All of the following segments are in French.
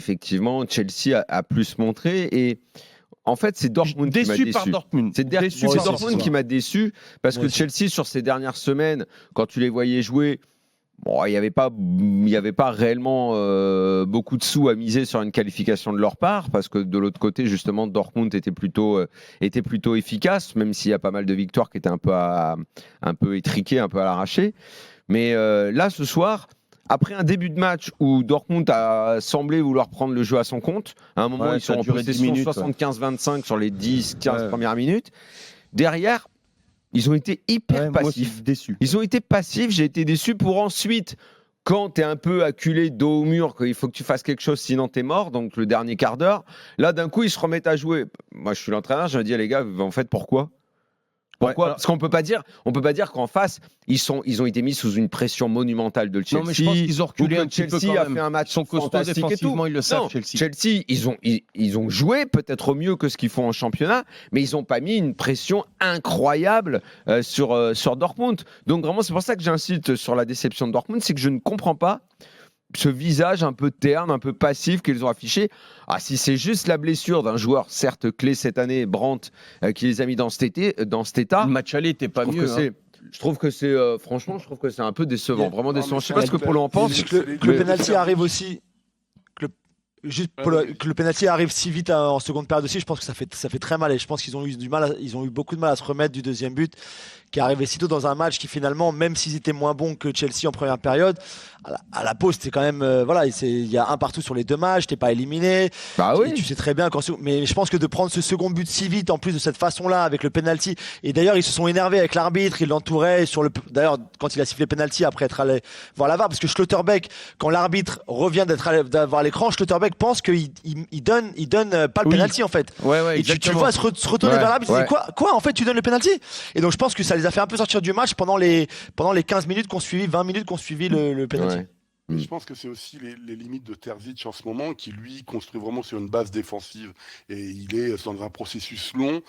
effectivement, Chelsea a plus montré. Et en fait, c'est Dortmund qui m'a déçu. Par Dortmund. C'est Dortmund qui m'a déçu parce que Chelsea, sur ces dernières semaines, quand tu les voyais jouer, bon, il n'y avait pas réellement beaucoup de sous à miser sur une qualification de leur part, parce que de l'autre côté, justement, Dortmund était plutôt efficace, même s'il y a pas mal de victoires qui étaient un peu étriquées, un peu à l'arraché. Mais là, ce soir, après un début de match où Dortmund a semblé vouloir prendre le jeu à son compte, à un moment, ils sont en possession 75-25 sur les 10-15 premières minutes. Derrière, ils ont été hyper passifs. Ils ont été passifs, j'ai été déçu pour ensuite, quand tu es un peu acculé dos au mur, qu'il faut que tu fasses quelque chose, sinon tu es mort, donc le dernier quart d'heure, là d'un coup ils se remettent à jouer. Moi je suis l'entraîneur, je me dis les gars, en fait pourquoi ? Parce qu'on peut pas dire qu'en face ils ont été mis sous une pression monumentale de Chelsea. Non, mais je pense qu'ils ont reculé un petit peu Chelsea quand a même. fait un match Ils sont costauds défensivement, ils le savent. Chelsea, ils ont joué peut-être mieux que ce qu'ils font en championnat, mais ils ont pas mis une pression incroyable sur Dortmund. Donc vraiment, c'est pour ça que j'insiste sur la déception de Dortmund, c'est que je ne comprends pas ce visage un peu terne, un peu passif qu'ils ont affiché. Ah, si c'est juste la blessure d'un joueur, certes clé cette année, Brandt, qui les a mis dans cet état. Le match aller n'était pas mieux. Je trouve que c'est franchement, je trouve que c'est un peu décevant, vraiment décevant. Je sais pas ce que Polo en pense. Que le penalty arrive aussi. Que le penalty arrive si vite en seconde période aussi, je pense que ça fait très mal, et je pense qu'ils ont eu beaucoup de mal à se remettre du deuxième but qui est arrivé si tôt dans un match qui finalement, même s'ils étaient moins bons que Chelsea en première période, à la pause c'était quand même il y a un partout sur les deux matchs, t'es pas éliminé. Bah oui. Tu sais très bien mais je pense que de prendre ce second but si vite en plus de cette façon-là avec le penalty, et d'ailleurs ils se sont énervés avec l'arbitre, ils l'entouraient d'ailleurs quand il a sifflé penalty après être allé voir la VAR, parce que Schlotterbeck, quand l'arbitre revient d'avoir l'écran, Schlotterbeck pense qu'il donne pas le penalty en fait. Et tu vois se retourner vers l'arbitre, il dit quoi en fait tu donnes le penalty. Et donc je pense que ça les a fait un peu sortir du match pendant les 15 minutes qu'on suivi, 20 minutes qu'on suivi le penalty. Mais je pense que c'est aussi les limites de Terzic en ce moment, qui lui construit vraiment sur une base défensive, et il est dans un processus long.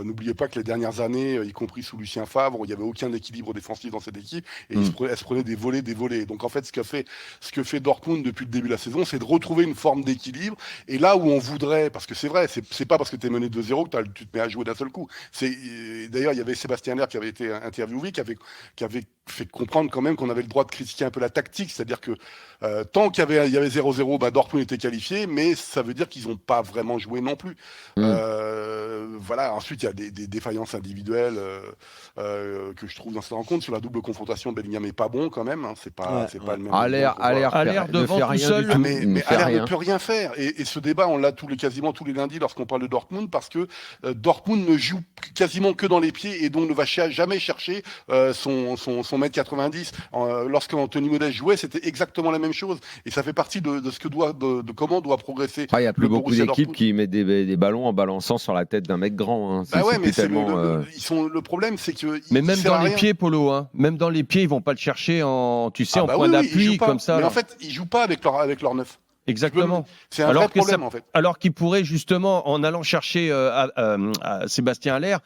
N'oubliez pas que les dernières années, y compris sous Lucien Favre, il n'y avait aucun équilibre défensif dans cette équipe, et elle se prenait des volets. Donc en fait, ce que fait Dortmund depuis le début de la saison, c'est de retrouver une forme d'équilibre. Et là où on voudrait, parce que c'est vrai, c'est pas parce que tu es mené 2-0 que tu te mets à jouer d'un seul coup. D'ailleurs, il y avait Sébastien Haller qui avait été interviewé, qui avait fait comprendre quand même qu'on avait le droit de critiquer un peu la tactique, c'est-à-dire que tant qu'il y avait 0-0, Dortmund était qualifié, mais ça veut dire qu'ils n'ont pas vraiment joué non plus. Voilà. Ensuite, il y a des défaillances individuelles que je trouve dans cette rencontre. Sur la double confrontation, Bellingham n'est pas bon quand même. Hein. C'est pas le même. Aller devant tout seul. Mais Aller ne peut rien faire. Et ce débat, on l'a quasiment tous les lundis lorsqu'on parle de Dortmund, parce que Dortmund ne joue quasiment que dans les pieds, et donc ne va jamais chercher son mètre 90. Lorsqu'Anthony Modeste jouait, c'était exactement la même chose, et ça fait partie de comment doit progresser. Il n'y a plus beaucoup d'équipes qui mettent des ballons en balançant sur la tête d'un mec grand. Hein. Mais le problème, c'est que. Mais même dans les pieds, Polo, même dans les pieds, ils vont pas le chercher en point d'appui comme ça. Mais en fait, ils jouent pas avec leur neuf. Exactement. C'est un vrai problème en fait. Alors qu'il pourrait justement, en allant chercher à Sébastien Haller,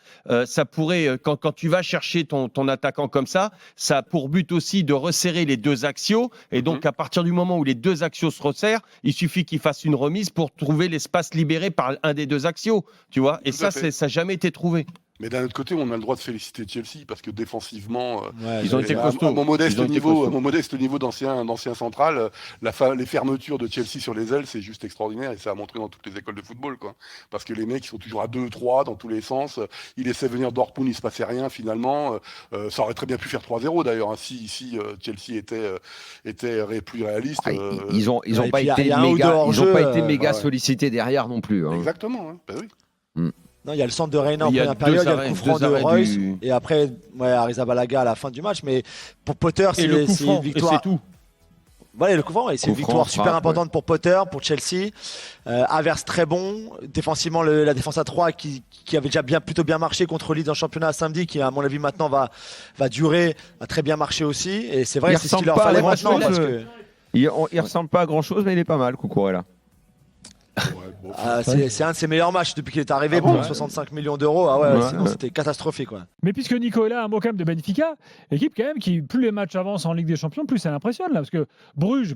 ça pourrait, quand tu vas chercher ton attaquant comme ça a pour but aussi de resserrer les deux axiaux. Et donc à partir du moment où les deux axiaux se resserrent, il suffit qu'il fasse une remise pour trouver l'espace libéré par un des deux axiaux. Tu vois. Et ça n'a jamais été trouvé. Mais d'un autre côté, on a le droit de féliciter Chelsea, parce que défensivement, ils ont été costauds. À mon modeste niveau d'ancien central, les fermetures de Chelsea sur les ailes, c'est juste extraordinaire, et ça a montré dans toutes les écoles de football, quoi. Parce que les mecs, ils sont toujours à 2-3 dans tous les sens. Ils laissaient venir Dortmund, il se passait rien finalement. Ça aurait très bien pu faire 3-0 d'ailleurs, hein, si Chelsea était plus réaliste. Ils ont pas été méga sollicités derrière non plus. Hein. Exactement. Hein. Oui. Non, il y a le centre de Reina en première période, il y a le coup franc de Reus, et après Arrizabalaga à la fin du match. Mais pour Potter, c'est une victoire. Et c'est tout. Voilà, le coup franc, c'est une victoire super importante pour Potter, pour Chelsea. Havertz très bon. Défensivement, la défense à 3 qui avait déjà plutôt bien marché contre Leeds en championnat samedi, qui à mon avis maintenant va durer, a très bien marché aussi. Et c'est vrai, c'est ce qu'il leur fallait maintenant. Il ressemble pas à grand chose, mais il est pas mal, Cucurella. Bon, C'est un de ses meilleurs matchs depuis qu'il est arrivé pour 65 millions d'euros. Ah ouais, sinon c'était catastrophique. Ouais. Mais puisque Nico est là, un mot quand même de Benfica, équipe quand même qui, plus les matchs avancent en Ligue des Champions, plus ça l'impressionne là. Parce que Bruges,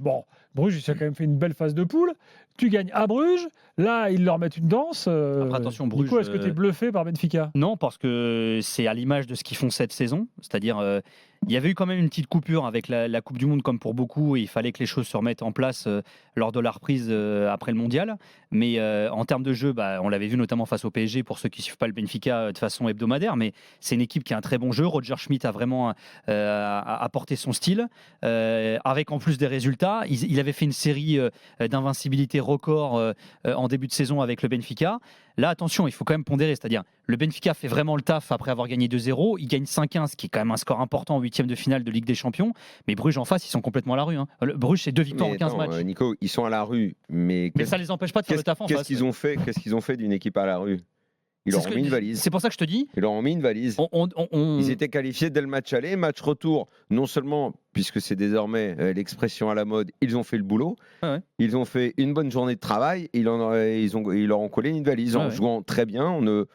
il a quand même fait une belle phase de poule. Tu gagnes à Bruges, là ils leur mettent une danse. Après, attention, Bruges. Nico, est-ce que tu es bluffé par Benfica ? Non, parce que c'est à l'image de ce qu'ils font cette saison. C'est-à-dire, il y avait eu quand même une petite coupure avec la Coupe du Monde, comme pour beaucoup, et il fallait que les choses se remettent en place lors de la reprise après le Mondial. Mais en termes de jeu, on l'avait vu notamment face au PSG, pour ceux qui ne suivent pas le Benfica de façon hebdomadaire, mais c'est une équipe qui a un très bon jeu. Roger Schmidt a vraiment apporté son style, avec en plus des résultats. Il avait fait une série d'invincibilité record en début de saison avec le Benfica. Là, attention, il faut quand même pondérer, c'est-à-dire le Benfica fait vraiment le taf après avoir gagné 2-0, il gagne 5-1, ce qui est quand même un score important en huitième de finale de Ligue des Champions, mais Bruges en face, ils sont complètement à la rue. Bruges, c'est 2 victoires en 15 matchs. Nico, ils sont à la rue, mais ça ne les empêche pas de faire le taf en face. Qu'est-ce qu'ils ont fait d'une équipe à la rue ? Ils leur ont mis une valise. C'est pour ça que je te dis. Ils leur ont mis une valise. Ils étaient qualifiés dès le match aller, match retour. Non seulement, puisque c'est désormais l'expression à la mode, ils ont fait le boulot. Ouais. Ils ont fait une bonne journée de travail. Ils leur ont collé une valise en jouant très bien, en ne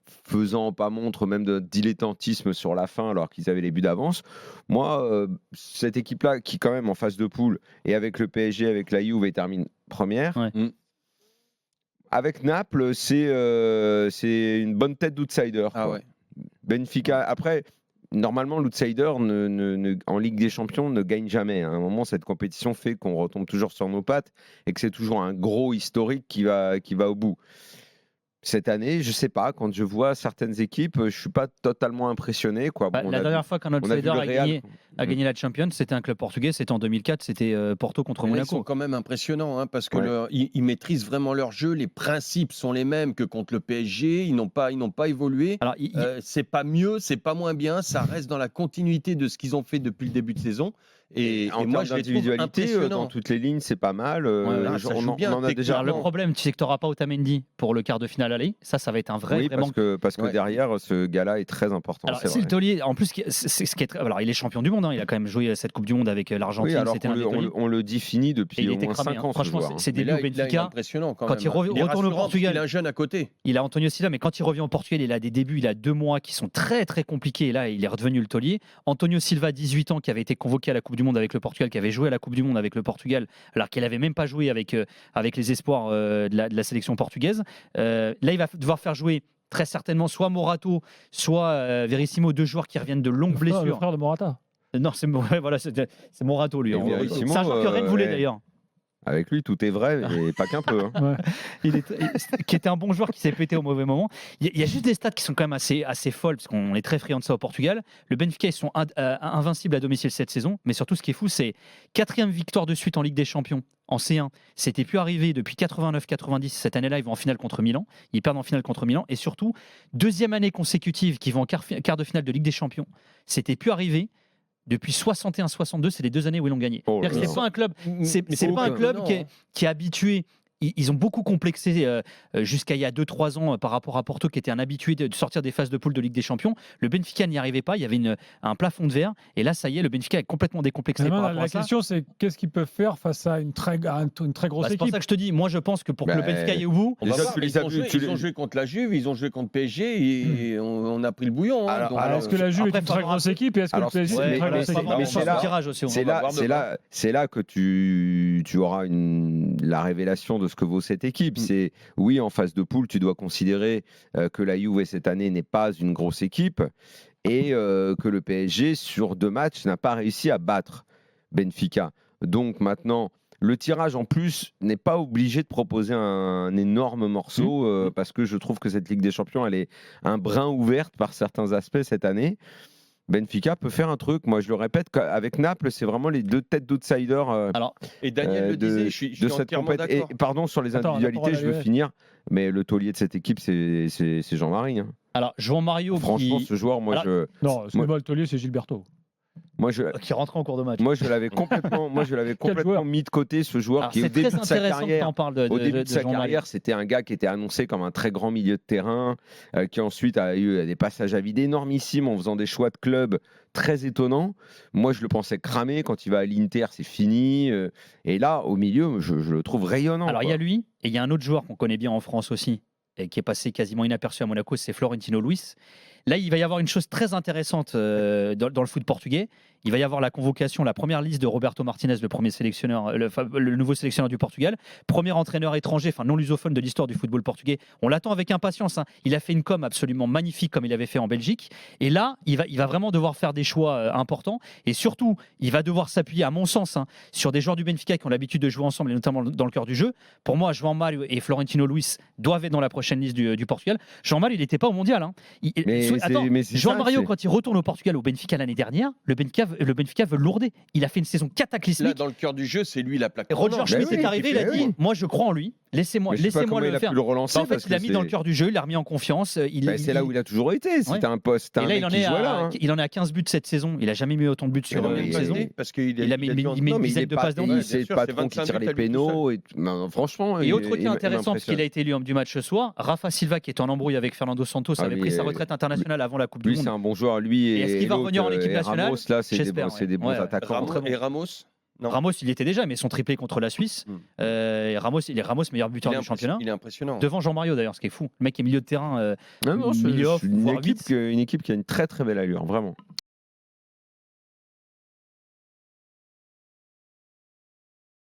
faisant pas montre même de dilettantisme sur la fin alors qu'ils avaient les buts d'avance. Moi, cette équipe-là, qui quand même en phase de poule et avec le PSG, avec la Juve, termine première. Ouais. Avec Naples, c'est une bonne tête d'outsider. Benfica, après, normalement, l'outsider en Ligue des Champions ne gagne jamais. À un moment, cette compétition fait qu'on retombe toujours sur nos pattes et que c'est toujours un gros historique qui va au bout. Cette année, je ne sais pas, quand je vois certaines équipes, je ne suis pas totalement impressionné. La dernière fois qu'un outsider a gagné la Champions, c'était un club portugais, c'était en 2004, c'était Porto contre Monaco. Ils sont quand même impressionnants, parce que ils maîtrisent vraiment leur jeu, les principes sont les mêmes que contre le PSG, ils n'ont pas évolué. Alors, c'est pas mieux, c'est pas moins bien, ça reste dans la continuité de ce qu'ils ont fait depuis le début de saison. Et moi, je les trouve impressionnants. Dans toutes les lignes, c'est pas mal. On en a déjà. Le problème, tu sais que tu n'auras pas Otamendi pour le quart de finale aller. Ça va être un vrai manque. Parce que derrière, ce gars-là est très important. Alors, c'est le taulier. En plus, alors, il est champion du monde. Il a quand même joué cette Coupe du Monde avec l'Argentine. On le définit depuis au moins 5 ans. Franchement, c'est des loups Benfica. Quand il retourne au Portugal, il a un jeune à côté. Il a Antonio Silva, mais quand il revient au Portugal, il a des débuts, il a 2 mois qui sont très très compliqués. Et là, il est redevenu le taulier. Antonio Silva, 18 ans, qui avait été convoqué à la Coupe du Monde avec le Portugal, qui avait joué à la Coupe du Monde avec le Portugal, alors qu'il n'avait même pas joué avec les espoirs de la sélection portugaise. Là, il va devoir faire jouer très certainement soit Morato, soit Verissimo, 2 joueurs qui reviennent de longues blessures. Le frère de Morata. Non, c'est Morato, lui. C'est un joueur que Rennes voulait d'ailleurs. Avec lui, tout est vrai, et pas qu'un peu. Qui était un bon joueur qui s'est pété au mauvais moment. Il y a juste des stats qui sont quand même assez folles, parce qu'on est très friand de ça au Portugal. Le Benfica, ils sont invincibles à domicile cette saison, mais surtout, ce qui est fou, c'est 4e victoire de suite en Ligue des Champions. En C1, c'était plus arrivé depuis 89-90. Cette année-là, ils vont en finale contre Milan. Ils perdent en finale contre Milan. Et surtout, 2e année consécutive qu'ils vont en quart de finale de Ligue des Champions. C'était plus arrivé depuis 61-62, c'est les 2 années où ils l'ont gagné. C'est pas un club, pas un club qui est habitué. Ils ont beaucoup complexé jusqu'à il y a 2-3 ans par rapport à Porto, qui était un habitué de sortir des phases de poule de Ligue des Champions. Le Benfica n'y arrivait pas, il y avait un plafond de verre. Et là, ça y est, le Benfica est complètement décomplexé par rapport à ça. La question, c'est qu'est-ce qu'ils peuvent faire face à une très grosse équipe. C'est pour ça que je te dis, moi je pense que pour que le Benfica aille au bout... Ils ont joué contre la Juve, ils ont joué contre PSG, et on a pris le bouillon. Alors, est-ce que la Juve est une très grosse équipe et est-ce que le PSG est une très grosse équipe? C'est là que tu auras la révélation de ce que vaut cette équipe. C'est oui, en phase de poule, tu dois considérer que la Juve cette année n'est pas une grosse équipe et que le PSG sur 2 matchs n'a pas réussi à battre Benfica. Donc maintenant, le tirage en plus n'est pas obligé de proposer un énorme morceau parce que je trouve que cette Ligue des Champions, elle est un brin ouverte par certains aspects cette année. Benfica peut faire un truc. Moi, je le répète, avec Naples, c'est vraiment les 2 têtes d'outsider. Et Daniel le disait, je suis entièrement d'accord. Pardon, sur les individualités, je veux finir, mais le taulier de cette équipe, c'est Jean-Marie. Alors, João Mario. Franchement, ce joueur, moi, Non, le taulier, c'est Gilberto. qui rentrait en cours de match. Moi, je l'avais complètement mis de côté, ce joueur Alors, qui, au c'est début très de sa intéressant que carrière, t'en parles au début de sa Jean-Marie. carrière, c'était un gars qui était annoncé comme un très grand milieu de terrain, qui ensuite a eu des passages à vide énormissimes en faisant des choix de club très étonnants. Moi, je le pensais cramé. Quand il va à l'Inter, c'est fini. Et là, au milieu, je le trouve rayonnant. Alors, il quoi. y a lui, et il y a un autre joueur qu'on connaît bien en France aussi, et qui est passé quasiment inaperçu à Monaco, c'est Florentino Luis. Là, il va y avoir une chose très intéressante dans le foot portugais. Il va y avoir la convocation, la première liste de Roberto Martinez, le premier sélectionneur, le nouveau sélectionneur du Portugal, premier entraîneur étranger, enfin non lusophone de l'histoire du football portugais. On l'attend avec impatience. Hein. Il a fait une com absolument magnifique comme il avait fait en Belgique. Et là, il va vraiment devoir faire des choix importants. Et surtout, il va devoir s'appuyer, à mon sens, sur des joueurs du Benfica qui ont l'habitude de jouer ensemble, et notamment dans le cœur du jeu. Pour moi, João Mário et Florentino Luis doivent être dans la prochaine liste du Portugal. João Mário, il n'était pas au mondial. Hein. João Mário, quand il retourne au Portugal, au Benfica l'année dernière, le Benfica veut lourder. Il a fait une saison cataclysmique. Là, dans le cœur du jeu, c'est lui la plaque. Roger tournante. Schmidt est arrivé, il a dit moi je crois en lui, laissez-moi le faire. Il a pu le relancer. En fait, il l'a mis dans le cœur du jeu, il l'a remis en confiance. C'est là où il a toujours été. C'était un poste. Et là, il en est à 15 buts cette saison. Il a jamais mis autant de buts sur une saison. Parce qu'il il a mis une dizaine de passes dans C'est le patron qui tire les pénaux. Franchement. Et autre truc intéressant, parce qu'il a été élu homme du match ce soir, Rafa Silva, qui est en embrouille avec Fernando Santos, avait pris sa retraite internationale avant la Coupe du Monde. Lui, c'est un bon joueur. Lui et est-ce qu'il va revenir en équipe nationale? Ramos, là, c'est des bons attaquants. Et Ramos non. Ramos, il y était déjà, mais son triplé contre la Suisse. Ramos, il est meilleur buteur du championnat. Il est impressionnant. Devant Jean Mario, d'ailleurs, ce qui est fou. Le mec est milieu de terrain. C'est une équipe qui a une très très belle allure, vraiment.